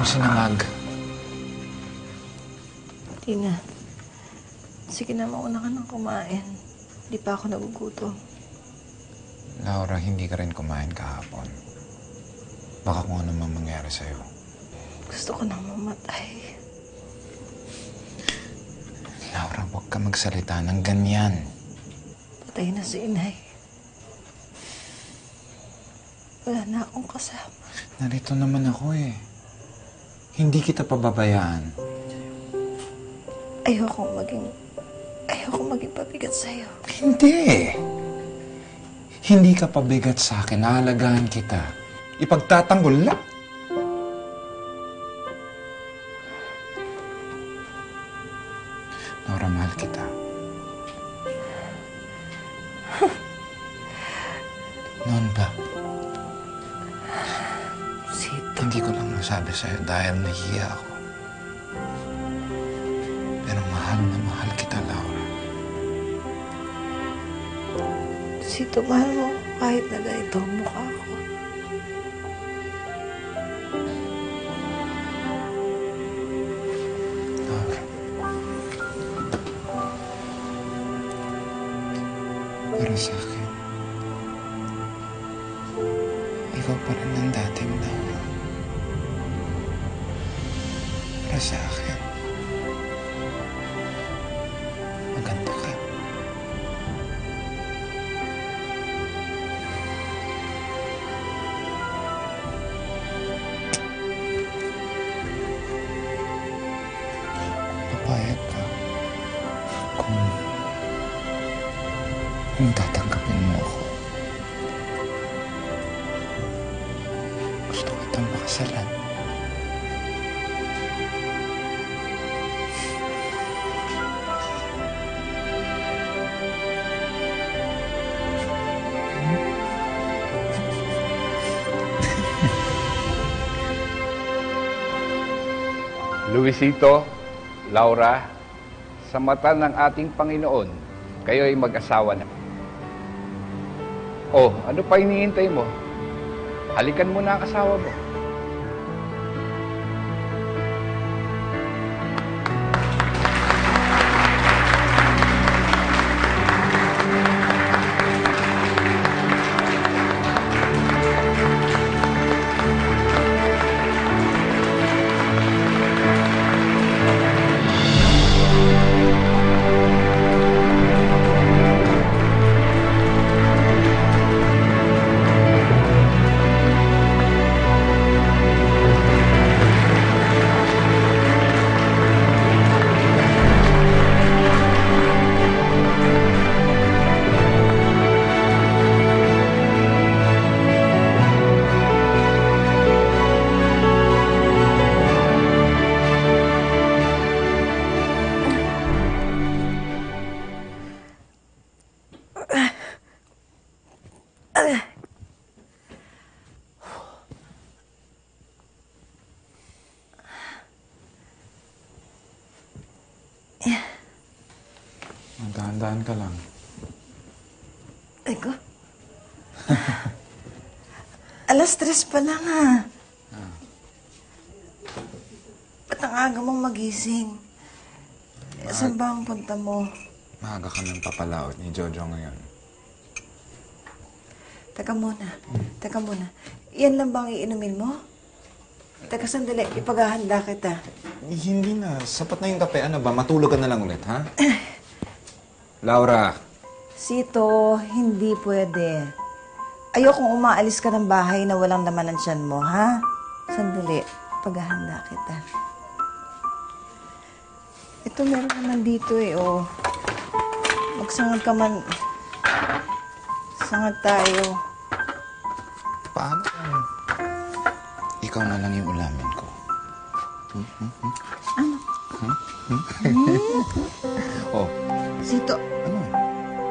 itong sinangag. Hindi na. Sige na, mauna ka nang kumain. Di pa ako nagugutom. Laura, hindi ka rin kumain kahapon. Baka kung ano mang mangyari sa'yo. Gusto ko nang mamatay. Laura, huwag ka magsalita ng ganyan. Patay na si inay. Wala na akong kasama. Narito naman ako eh. Hindi kita pababayaan. Ayokong maging pabigat sa'yo. Hindi. Hindi ka pabigat sa akin. Aalagaan kita. Ipagtatanggol lang. Laura, mahal kita. Noon ba? Sito. Hindi ko lang masabi sa'yo dahil nahihiya ako. Pero mahal na mahal kita, Laura. Sito, mahal mo kahit na ganito ang mukha ko. Laura. Para sa akin, ikaw pa rin ang dating Laura. Para sa akin, maganda ka. Papayag ka kung tatanggapin mo ako. Gusto kitang makasalan. Luisito, Laura, sa mata ng ating Panginoon, kayo ay mag-asawa na. Oh, ano pa iniintay mo? Halikan mo na ang asawa mo. Dahan-dahan ka lang. Teka. Alas 3 pa lang, ha? Ba't ang aga mong magising? Saan ba ang punta mo? Maaga ka ng papalaot ni Jojo ngayon. Teka muna. Yan lang bang iinumin mo? Teka, sandali. Ipaghahanda kita. Hindi na. Sapat na yung kape. Ano ba? Matulog ka na lang ulit, ha? Laura. Sito, hindi pwede. Ayokong umaalis ka ng bahay na walang laman ng tiyan mo, ha? Sandali. Paghahanda kita. Ito, meron naman dito eh, oh. Magsangag ka man. Sangag tayo. Paano? Ikaw na lang yung ulamin ko. Ano? Oh. Sito, Ano?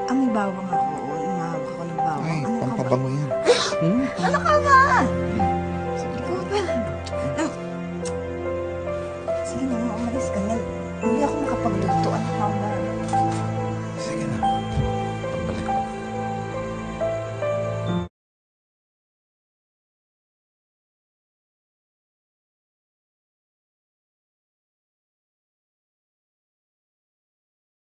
amoy bawang ako. Umahawak ako ng bawang. Ay, Ano ka ba? pampabango yan. Ano ka ba?